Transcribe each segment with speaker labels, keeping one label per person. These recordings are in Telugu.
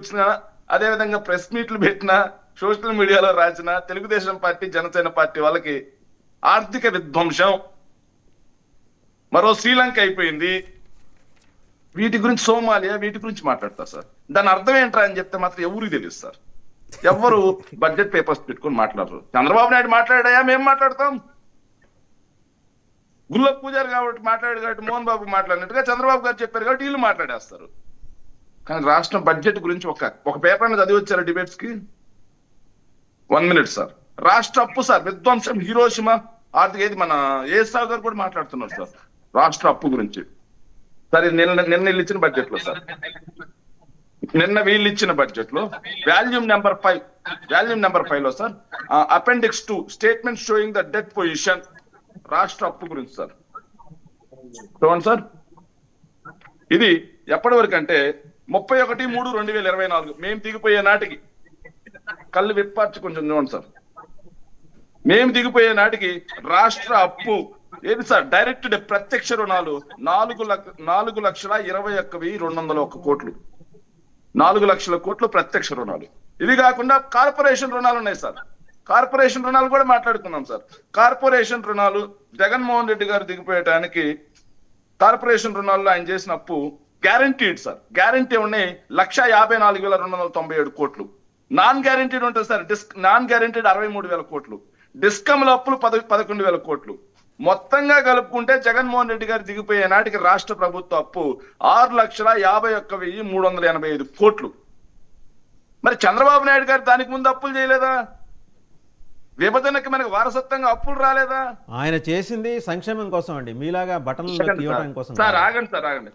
Speaker 1: వచ్చినా, అదేవిధంగా ప్రెస్ మీట్లు పెట్టినా, సోషల్ మీడియాలో రాసిన తెలుగుదేశం పార్టీ, జనసేన పార్టీ వాళ్ళకి ఆర్థిక విధ్వంసం, మరో శ్రీలంక అయిపోయింది, వీటి గురించి సోమాలియా, వీటి గురించి మాట్లాడతారు సార్. దాని అర్థం ఏంట్రా అని చెప్తే మాత్రం ఎవరికి తెలియదు సార్. ఎవరు బడ్జెట్ పేపర్స్ పెట్టుకొని మాట్లాడరు. చంద్రబాబు నాయుడు మాట్లాడాయా, మేము మాట్లాడతాం. గుల్ల పూజారి కాబట్టి మాట్లాడారు కాబట్టి మోహన్ బాబు మాట్లాడినట్టుగా చంద్రబాబు గారు చెప్పారు కాబట్టి వీళ్ళు మాట్లాడేస్తారు. కానీ రాష్ట్రం బడ్జెట్ గురించి ఒక పేపర్ చదివి వచ్చారు డిబేట్స్ కి. 1 మినిట్ సార్. రాష్ట్ర అప్పు సార్ విధ్వంసం, హిరోషిమా ఆర్థిక, ఏది మన ఏసావ్ గారు కూడా మాట్లాడుతున్నారు సార్ రాష్ట్ర అప్పు గురించి. సరే, నిన్న వీళ్ళు ఇచ్చిన బడ్జెట్ లో సార్, నిన్న వీళ్ళు ఇచ్చిన బడ్జెట్ లో వాల్యూమ్ నెంబర్ 5 లో sir, appendix 2 statement showing the debt position, రాష్ట్ర అప్పు గురించి సార్. చూడండి సార్, ఇది ఎప్పటి వరకు అంటే 31/3/2024 మేము దిగిపోయే నాటికి, కళ్ళు విప్పార్చి కొంచెం చూడండి సార్, మేము దిగిపోయే నాటికి రాష్ట్ర అప్పు ఏది సార్, డైరెక్ట్ ప్రత్యక్ష రుణాలు 4,21,201 కోట్లు, 4 లక్షల కోట్లు ప్రత్యక్ష రుణాలు. ఇవి కాకుండా కార్పొరేషన్ రుణాలు ఉన్నాయి సార్. కార్పొరేషన్ రుణాలు కూడా మాట్లాడుకున్నాం సార్. కార్పొరేషన్ రుణాలు జగన్మోహన్ రెడ్డి గారు దిగిపోయటానికి కార్పొరేషన్ రుణాల్లో ఆయన చేసిన అప్పు గ్యారంటీడ్ సార్. గ్యారంటీ ఉన్నాయి 1,54,297 కోట్లు. నాన్ గ్యారంటీడ్ ఉంటుంది సార్, నాన్ గ్యారంటీడ్ 63,000 కోట్లు. డిస్కమ్ల అప్పులు 11,000 కోట్లు. మొత్తంగా కలుపుకుంటే జగన్మోహన్ రెడ్డి గారు దిగిపోయే నాటికి రాష్ట్ర ప్రభుత్వ అప్పు 6,51,385 కోట్లు. మరి చంద్రబాబు నాయుడు గారు దానికి ముందు అప్పులు చేయలేదా? విభజనకి మనకు వారసత్వంగా అప్పులు రాలేదా?
Speaker 2: ఆయన చేసింది సంక్షేమం కోసం అండి, మీలాగా బటన్లు తీయడం కోసం
Speaker 1: సార్. ఆగండి సార్, ఆగండి.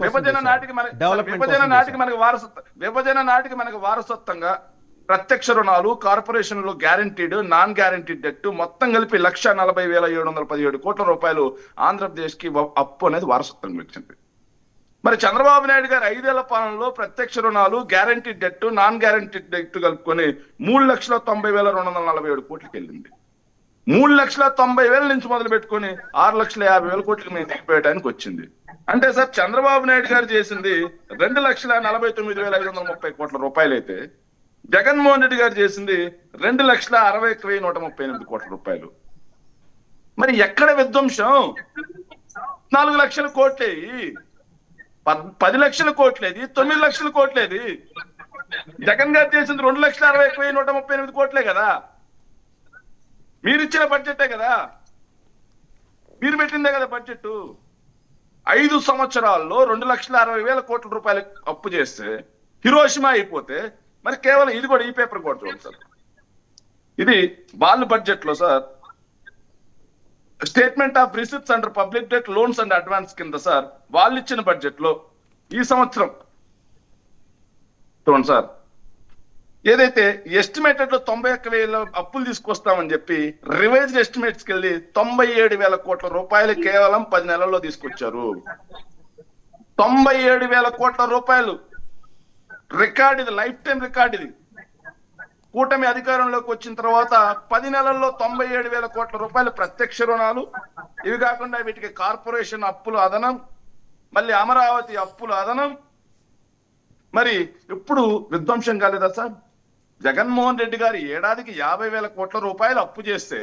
Speaker 1: విభజన నాటికి మనకు వారసత్వంగా ప్రత్యక్ష రుణాలు, కార్పొరేషన్ లో గ్యారంటీడ్, నాన్ గ్యారంటీడ్ డెట్ మొత్తం కలిపి 1,40,717 కోట్ల రూపాయలు ఆంధ్రప్రదేశ్ కి అప్పు అనేది వారసత్వంగా వచ్చింది. మరి చంద్రబాబు నాయుడు గారు 5 ఏళ్ల పాలనలో ప్రత్యక్ష రుణాలు, guaranteed debt, non guaranteed debt కలుపుకొని 3,90,247 కోట్లకి వెళ్ళింది. 3,90,000 నుంచి మొదలు పెట్టుకొని 6,50,000 కోట్లకి మేము దిగిపోయడానికి వచ్చింది. అంటే సార్, చంద్రబాబు నాయుడు గారు చేసింది 2,49,530 కోట్ల రూపాయలు అయితే, జగన్మోహన్ రెడ్డి గారు చేసింది 2,61,138 కోట్ల రూపాయలు. మరి ఎక్కడ విధ్వంసం? 4 లక్షల కోట్లేది, 10 లక్షల కోట్లేది, 9 లక్షల కోట్లేది. జగన్ గారు చేసింది 2,61,138 కోట్లే కదా. మీరు ఇచ్చిన బడ్జెటే కదా, మీరు పెట్టిందే కదా బడ్జెట్. 5 సంవత్సరాల్లో 2,60,000 కోట్ల రూపాయలు అప్పు చేస్తే హిరోషిమా అయిపోతే, మరి కేవలం ఇది కూడా, ఈ పేపర్ కూడా చూడండి సార్. ఇది వాళ్ళ బడ్జెట్ లో sir, statement of receipts under public debt, loans and advance కింద సార్ వాళ్ళు ఇచ్చిన బడ్జెట్ లో ఈ సంవత్సరం చూడండి సార్, ఏదైతే ఎస్టిమేటెడ్ లో 91,000 అప్పులు తీసుకొస్తామని చెప్పి రివైజ్డ్ ఎస్టిమేట్స్ కి వెళ్ళి 97,000 కోట్ల రూపాయలు కేవలం 10 నెలల్లో తీసుకొచ్చారు. 97,000 కోట్ల రూపాయలు రికార్డ్, ఇది లైఫ్ టైం రికార్డ్. ఇది కూటమి అధికారంలోకి వచ్చిన తర్వాత 10 నెలల్లో 97,000 కోట్ల రూపాయలు ప్రత్యక్ష రుణాలు. ఇవి కాకుండా వీటికి కార్పొరేషన్ అప్పులు అదనం, మళ్ళీ అమరావతి అప్పులు అదనం. మరి ఇప్పుడు విధ్వంసం కాలేదా సార్? జగన్మోహన్ రెడ్డి గారు ఏడాదికి 50,000 కోట్ల రూపాయలు అప్పు చేస్తే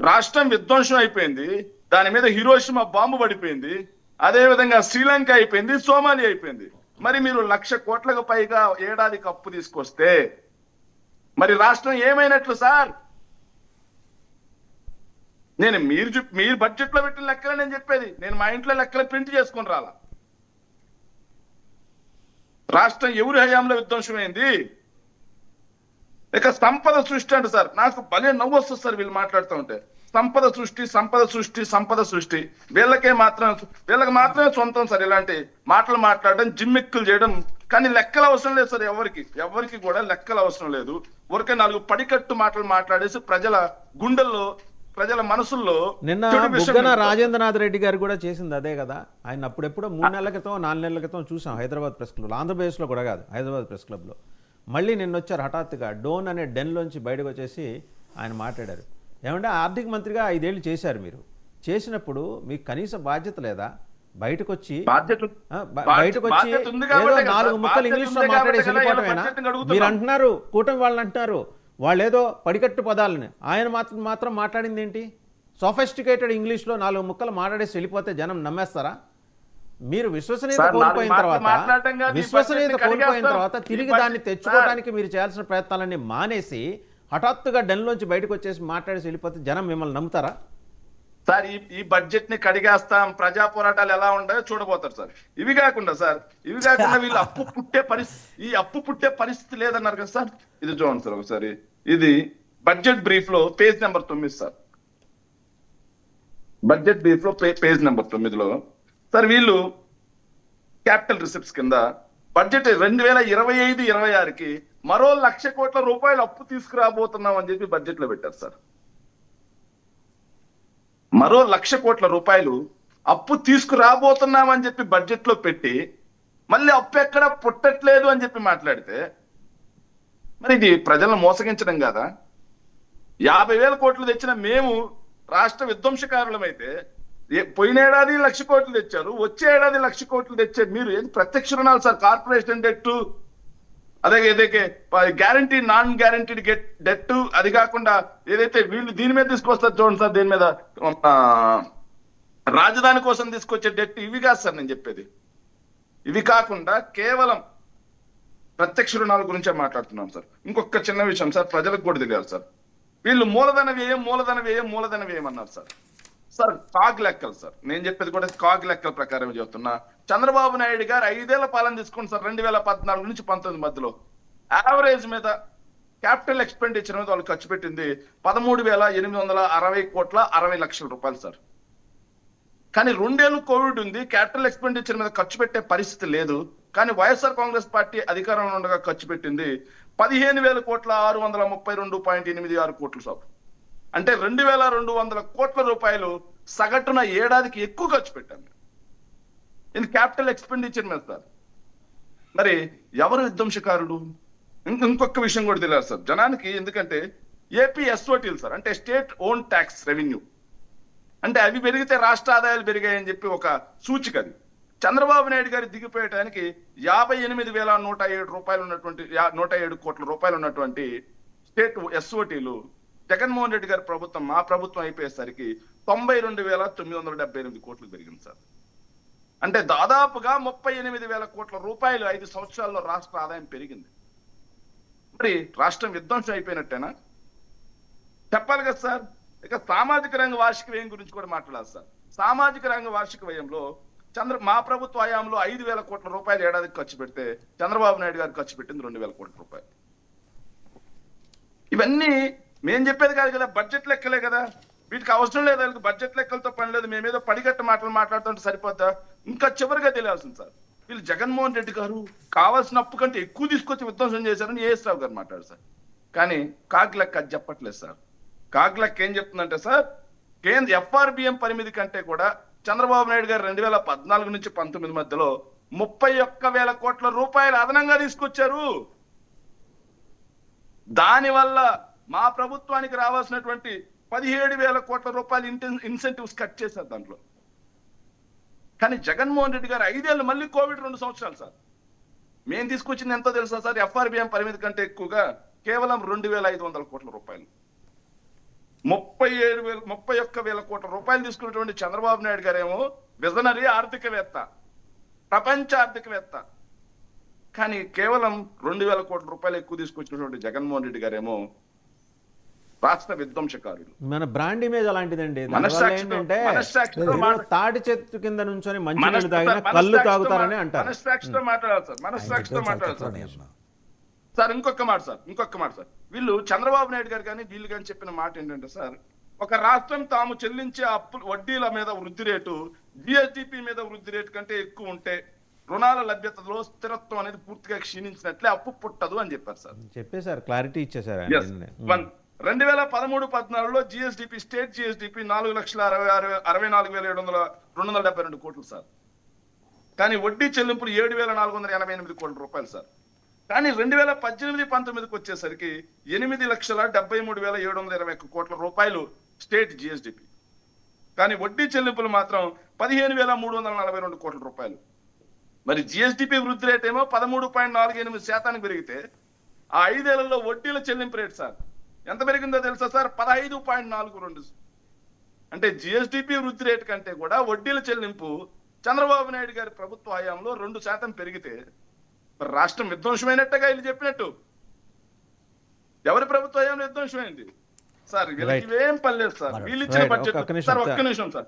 Speaker 1: రాష్ట్రం విధ్వంసం అయిపోయింది. దాని మీద హిరోషిమా బాంబు పడిపోయింది. అదే విధంగా శ్రీలంక అయిపోయింది, సోమాలియా అయిపోయింది. మరి మీరు 1,00,000 కోట్లకు పైగా ఏడాదికి అప్పు తీసుకొస్తే మరి రాష్ట్రం ఏమైనట్లు సార్? నేను మీరు బడ్జెట్ లో పెట్టిన లెక్కలే నేను చెప్పేది. నేను మా ఇంట్లో లెక్కలు ప్రింట్ చేసుకొని రాలా. రాష్ట్రం ఎవరి హయాంలో విధ్వంసమైంది? ఇక సంపద సృష్టి అంటే సార్, నాకు భలే నవ్వు వస్తుంది సార్ వీళ్ళు మాట్లాడుతూ ఉంటే. సంపద సృష్టి, సంపద సృష్టి, సంపద సృష్టి. వీళ్ళకి మాత్రమే సొంతం సార్ ఇలాంటి మాటలు మాట్లాడడం, జిమ్మిక్కులు చేయడం. కానీ లెక్కలు అవసరం లేదు సార్, ఎవరికి కూడా లెక్కలు అవసరం లేదు. ఊరికే 4 పడికట్టు మాటలు మాట్లాడేసి ప్రజల గుండెల్లో, ప్రజల మనసుల్లో.
Speaker 2: నిన్న బుగ్గన రాజేంద్రనాథ్ రెడ్డి గారు కూడా చేసింది అదే కదా. ఆయన అప్పుడెప్పుడో 3 నెలల క్రితం, 4 నెలల క్రితం చూసాం హైదరాబాద్ ప్రెస్ క్లబ్లో, ఆంధ్రప్రదేశ్లో కూడా కాదు, హైదరాబాద్ ప్రెస్ క్లబ్లో. మళ్ళీ నిన్న వచ్చారు హఠాత్తుగా, డోన్ అనే డెన్లోంచి బయటకు వచ్చేసి ఆయన మాట్లాడారు. ఏమంటే ఆర్థిక మంత్రిగా 5 ఏళ్ళు చేశారు మీరు. చేసినప్పుడు మీకు కనీస బాధ్యత లేదా? బయటకు వచ్చి
Speaker 1: బాధ్యత
Speaker 2: బయటకు వచ్చి
Speaker 1: బాధ్యత ఉంది
Speaker 2: ఏదో
Speaker 1: కాబట్టి కదా
Speaker 2: 4
Speaker 1: సార్,
Speaker 2: ముక్కలు
Speaker 1: బాధ్యత
Speaker 2: ఇంగ్లీష్లో
Speaker 1: ఉంది కాబట్టి
Speaker 2: మాట్లాడేసి
Speaker 1: కదా
Speaker 2: వెళ్ళిపోవటమేనా?
Speaker 1: బడ్జెట్ని అడుగుతున్నాం.
Speaker 2: మీరు అంటున్నారు, కూటమి వాళ్ళని అంటున్నారు, వాళ్ళు ఏదో పడికట్టు పదాలని, ఆయన మాత్రం మాట్లాడింది ఏంటి? సోఫిస్టికేటెడ్ ఇంగ్లీష్లో 4 ముక్కలు మాట్లాడేసి వెళ్ళిపోతే జనం నమ్మేస్తారా? మీరు విశ్వసనీయత
Speaker 1: సార్,
Speaker 2: కోల్పోయిన
Speaker 1: 4
Speaker 2: తర్వాత
Speaker 1: మాట్లాడటం కాదు, ఈ
Speaker 2: విశ్వసనీయత
Speaker 1: బడ్జెట్ని
Speaker 2: కోల్పోయిన
Speaker 1: కడిగేస్తాం.
Speaker 2: తర్వాత తిరిగి
Speaker 1: ఈ
Speaker 2: దాన్ని
Speaker 1: బడ్జెట్
Speaker 2: తెచ్చుకోవడానికి మీరు చేయాల్సిన ప్రయత్నాలన్నీ మానేసి హఠాత్తుగా డెన్లోంచి బయటకు వచ్చేసి మాట్లాడేసి వెళ్ళిపోతే జనం మిమ్మల్ని నమ్ముతారా?
Speaker 1: సార్ ఈ బడ్జెట్ ని కడిగేస్తాం, ప్రజా పోరాటాలు ఎలా ఉంటాయో చూడబోతారు సార్. ఇవి కాకుండా వీళ్ళు అప్పు పుట్టే పరిస్థితి లేదన్నారు కదా సార్. ఇది చూడండి సార్ ఒకసారి, ఇది బడ్జెట్ బ్రీఫ్ లో page number 9 sir. Budget brief లో పేజ్ నెంబర్ 9లో సార్ వీళ్ళు క్యాపిటల్ రిసిప్ట్స్ కింద బడ్జెట్ 2025-26కి మరో 1,00,000 కోట్ల రూపాయలు అప్పు తీసుకురాబోతున్నాం అని చెప్పి బడ్జెట్ లో పెట్టారు సార్. మరో 1,00,000 కోట్ల రూపాయలు అప్పు తీసుకురాబోతున్నామని చెప్పి బడ్జెట్ లో పెట్టి మళ్ళీ అప్పు ఎక్కడ పుట్టట్లేదు అని చెప్పి మాట్లాడితే మరి ఇది ప్రజలను మోసగించడం కాదా? 50,000 కోట్లు తెచ్చిన మేము రాష్ట్ర విధ్వంసకారులమైతే పోయిన ఏడాది 1,00,000 కోట్లు తెచ్చారు, వచ్చే ఏడాది 1,00,000 కోట్లు తెచ్చారు. మీరు ఏది ప్రత్యక్ష రుణాలు సార్, కార్పొరేషన్ డెట్, ఏదైతే గ్యారంటీ నాన్ గ్యారంటీడ్ డెట్, అది కాకుండా ఏదైతే వీళ్ళు దీని మీద తీసుకొస్తారు చూడండి సార్, దీని మీద రాజధాని కోసం తీసుకొచ్చే డెట్, ఇవి కాదు సార్ నేను చెప్పేది. ఇవి కాకుండా కేవలం ప్రత్యక్ష రుణాల గురించే మాట్లాడుతున్నాం సార్. ఇంకొక చిన్న విషయం సార్, ప్రజలకు కూడా తెలియాలి సార్. వీళ్ళు మూలధన వ్యయం అన్నారు సార్. సార్ కాగ్ లెక్కలు సార్, నేను చెప్పేది కూడా కాగ్ లెక్కల ప్రకారం చెప్తున్నా. చంద్రబాబు నాయుడు గారు 5 ఏళ్ల పాలన తీసుకుని సార్ 2014 నుంచి 19 మధ్యలో యావరేజ్ మీద క్యాపిటల్ ఎక్స్పెండిచర్ మీద వాళ్ళు ఖర్చు పెట్టింది 13,860 కోట్ల 60 లక్షల రూపాయలు సార్. కానీ 2 ఏళ్ళు కోవిడ్ ఉంది, క్యాపిటల్ ఎక్స్పెండిచర్ మీద ఖర్చు పెట్టే పరిస్థితి లేదు. కానీ వైఎస్ఆర్ కాంగ్రెస్ పార్టీ అధికారంలో ఉండగా ఖర్చు పెట్టింది 15,000 కోట్ల 632.86 కోట్లు సార్. అంటే 2,200 కోట్ల రూపాయలు సగటున ఏడాదికి ఎక్కువ ఖర్చు పెట్టాం ఇది క్యాపిటల్ ఎక్స్పెండిచర్ మీద సార్. మరి ఎవరు విధ్వంసకారులు? ఇంకొక విషయం కూడా తెలియదు సార్ జనానికి. ఎందుకంటే ఏపీ ఎస్ఓటీలు సార్, అంటే స్టేట్ ఓన్ ట్యాక్స్ రెవెన్యూ, అంటే అవి పెరిగితే రాష్ట్ర ఆదాయాలు పెరిగాయని చెప్పి ఒక సూచిక. అది చంద్రబాబు నాయుడు గారి దిగిపోయటానికి 58,107 రూపాయలు ఉన్నటువంటి 107 కోట్ల రూపాయలు ఉన్నటువంటి స్టేట్ ఎస్ఓటీలు జగన్మోహన్ రెడ్డి గారి ప్రభుత్వం, మా ప్రభుత్వం అయిపోయేసరికి 92,978 కోట్లు పెరిగింది సార్. అంటే దాదాపుగా 38,000 కోట్ల రూపాయలు 5 సంవత్సరాల్లో రాష్ట్ర ఆదాయం పెరిగింది. మరి రాష్ట్రం విధ్వంసం అయిపోయినట్టేనా? చెప్పాలి కదా సార్. ఇక సామాజిక రంగ వార్షిక వ్యయం గురించి కూడా మాట్లాడాలి సార్. సామాజిక రంగ వార్షిక వ్యయంలో మా ప్రభుత్వ హయాంలో 5,000 కోట్ల రూపాయలు ఏడాదికి ఖర్చు పెడితే చంద్రబాబు నాయుడు గారు ఖర్చు పెట్టింది 2,000 కోట్ల రూపాయలు. ఇవన్నీ మేము చెప్పేది కాదు కదా, బడ్జెట్ లెక్కలే కదా. వీటికి అవసరం లేదు, వాళ్ళకి బడ్జెట్ లెక్కలతో పని లేదు. మేమేదో పడిగట్ట మాటలు మాట్లాడుతుంటే సరిపోద్దా? ఇంకా చివరిగా తెలియాల్సింది సార్, వీళ్ళు జగన్మోహన్ రెడ్డి గారు కావాల్సిన అప్పు కంటే ఎక్కువ తీసుకొచ్చి విధ్వంసం చేశారని ఏఎస్ రావు గారు మాట్లాడారు సార్. కానీ కాగ్ లెక్క అది చెప్పట్లేదు సార్. కాగ్ లెక్క ఏం చెప్తుందంటే సార్, కేంద్ర ఎఫ్ఆర్బిఎం పరిమితి కంటే కూడా చంద్రబాబు నాయుడు గారు 2014 నుంచి 19 మధ్యలో 31,000 కోట్ల రూపాయలు అదనంగా తీసుకొచ్చారు. దానివల్ల మా ప్రభుత్వానికి రావాల్సినటువంటి 17,000 కోట్ల రూపాయలు ఇన్సెంటివ్స్ కట్ చేశారు దాంట్లో. కానీ జగన్మోహన్ రెడ్డి గారు 5 ఏళ్ళు, మళ్ళీ కోవిడ్ 2 సంవత్సరాలు సార్. మేము తీసుకొచ్చింది ఎంతో తెలుసా సార్? ఎఫ్ఆర్బిఎం పరిమితి కంటే ఎక్కువగా కేవలం 2,500 కోట్ల రూపాయలు. 31,000 కోట్ల రూపాయలు తీసుకున్నటువంటి చంద్రబాబు నాయుడు గారేమో విజనరీ ఆర్థికవేత్త, ప్రపంచ ఆర్థికవేత్త. కానీ కేవలం 2,000 కోట్ల రూపాయలు ఎక్కువ తీసుకొచ్చినటువంటి జగన్మోహన్ రెడ్డి గారేమో రాష్ట్ర విధ్వంసకారులు.
Speaker 2: మన బ్రాండ్ ఇమేజ్ అలాంటిదండి. ఏంటంటే తాటి చెట్టు కింద నుంచొని మంచి నీళ్ళు తాగిన కళ్ళు తాగుతారని అంటారు.
Speaker 1: మనస్సాక్షితో మాట్లాడాలి సార్, మనస్సాక్షితో మాట్లాడాలి సార్. ఇంకొక మాట సార్, వీళ్ళు చంద్రబాబు నాయుడు గారు కానీ వీళ్ళు కానీ చెప్పిన మాట ఏంటంటే సార్, ఒక రాష్ట్రం తాము చెల్లించే అప్పులు వడ్డీల మీద వృద్ధి రేటు జిఎస్డిపి మీద వృద్ధి రేటు కంటే ఎక్కువ ఉంటే రుణాల లభ్యతలో స్థిరత్వం అనేది పూర్తిగా క్షీణించినట్లే అప్పు పుట్టదు అని చెప్పారు సార్.
Speaker 2: చెప్పేశారు, క్లారిటీ ఇచ్చేసారు.
Speaker 1: 2013-14లో జిఎస్డిపి, స్టేట్ జిఎస్డిపి 4,64,772 కోట్లు సార్. కానీ వడ్డీ చెల్లింపులు 7,488 కోట్ల రూపాయలు సార్. కానీ 2018-19కి వచ్చేసరికి 8,73,721 కోట్ల రూపాయలు స్టేట్ జిఎస్డిపి. కానీ వడ్డీ చెల్లింపులు మాత్రం 15,342 కోట్ల రూపాయలు. మరి జిఎస్డిపి వృద్ధి రేట్ ఏమో 13.48% పెరిగితే ఆ 5 ఏళ్లలో వడ్డీల చెల్లింపు రేట్ సార్ ఎంత పెరిగిందో తెలుసా సార్? 15.42. అంటే జిఎస్డిపి వృద్ధి రేటు కంటే కూడా వడ్డీల చెల్లింపు చంద్రబాబు నాయుడు గారి ప్రభుత్వ హయాంలో 2% పెరిగితే మరి రాష్ట్రం విధ్వంసమైనట్టుగా వీళ్ళు చెప్పినట్టు. ఎవరి ప్రభుత్వ హయాంలో విధ్వంసమైంది సార్? వీళ్ళకి ఏం పని లేదు సార్. వీళ్ళు ఇచ్చిన బడ్జెట్ సార్, ఒక్క నిమిషం సార్,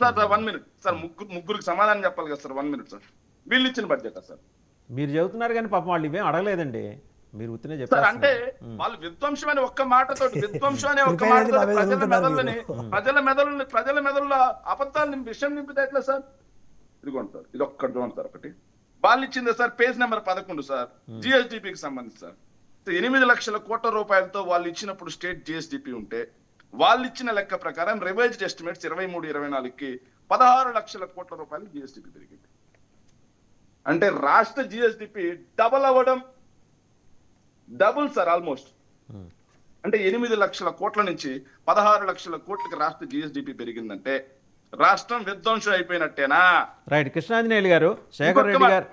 Speaker 1: సార్ 1 మినిట్ సార్, ముగ్గురికి సమాధానం చెప్పాలి కదా సార్. 1 minute sir. వీళ్ళు ఇచ్చిన బడ్జెట్ సార్
Speaker 2: మీరు చెబుతున్నారు కానీ పాపం వాళ్ళు ఇవేం అడగలేదండి, మీరు ఉత్తనే
Speaker 1: సార్.
Speaker 2: చెప్పారు.
Speaker 1: అంటే వాళ్ళు విధ్వంసం అనే ఒక్క మాటతో, విధ్వంసం అనే ఒక్క మాటతో ప్రజల మెదడులో అబద్ధాలు విషయం నింపితే ఎట్లా సార్? ఇదిగోండి సార్, ఇది ఒక్కటి చూడండి సార్. ఒకటి వాళ్ళు ఇచ్చింది సార్, పేజ్ నెంబర్ 11 సార్, జిఎస్డిపికి సంబంధించి సార్. 8 లక్షల కోట్ల రూపాయలతో వాళ్ళు ఇచ్చినప్పుడు స్టేట్ జిఎస్డిపి ఉంటే వాళ్ళు ఇచ్చిన లెక్క ప్రకారం రివైజ్డ్ ఎస్టిమేట్స్ 23-24కి 16 లక్షల కోట్ల రూపాయలు జిఎస్డిపి పెరిగింది. అంటే రాష్ట్ర జిఎస్డిపి డబుల్ సార్ ఆల్మోస్ట్. అంటే 8 లక్షల కోట్ల నుంచి 16 లక్షల కోట్లకి రాష్ట్ర జిఎస్డిపి పెరిగిందంటే రాష్ట్రం విధ్వంసం అయిపోయినట్టేనా?
Speaker 2: రైట్. కృష్ణాంజనేయులు గారు, శేఖర్ రెడ్డి గారు,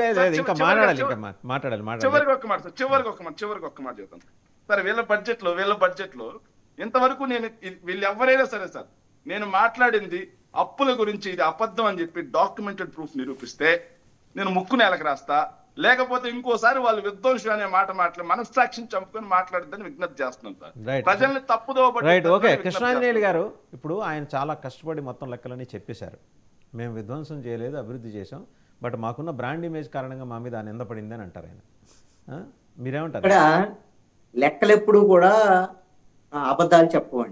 Speaker 2: లేదు ఇంకా మాట్లాడాలి.
Speaker 1: చివరికి ఒక్క మాట చెప్తాను సార్. వీళ్ళ బడ్జెట్ లో ఇంతవరకు నేను వీళ్ళు ఎవరైనా సరే సార్, నేను మాట్లాడింది అప్పుల గురించి ఇది అబద్ధం అని చెప్పి డాక్యుమెంటెడ్ ప్రూఫ్ నిరూపిస్తే నేను ముక్కు నేలకు రాస్తా. లేకపోతే ఇంకోసారి వాళ్ళు విధ్వంసం అనే మాట మనస్సాక్షిని చంపుకొని మాట్లాడద్దని విజ్ఞప్తి చేస్తున్నాం సార్. ప్రజల్ని తప్పుదో
Speaker 2: రైట్. ఓకే. కృష్ణాంజనేయులు గారు, ఇప్పుడు ఆయన చాలా కష్టపడి మొత్తం లెక్కలని చెప్పేశారు. మేము విధ్వంసం చేయలేదు, అభివృద్ధి చేశాం, బట్ మాకున్న బ్రాండ్ ఇమేజ్ కారణంగా మా మీద నింద పడింది అని అంటారు ఆయన. మీరేమంటారు?
Speaker 3: ఇక్కడ లెక్కలు ఎప్పుడు కూడా అబద్ధాలు చెప్పవండి.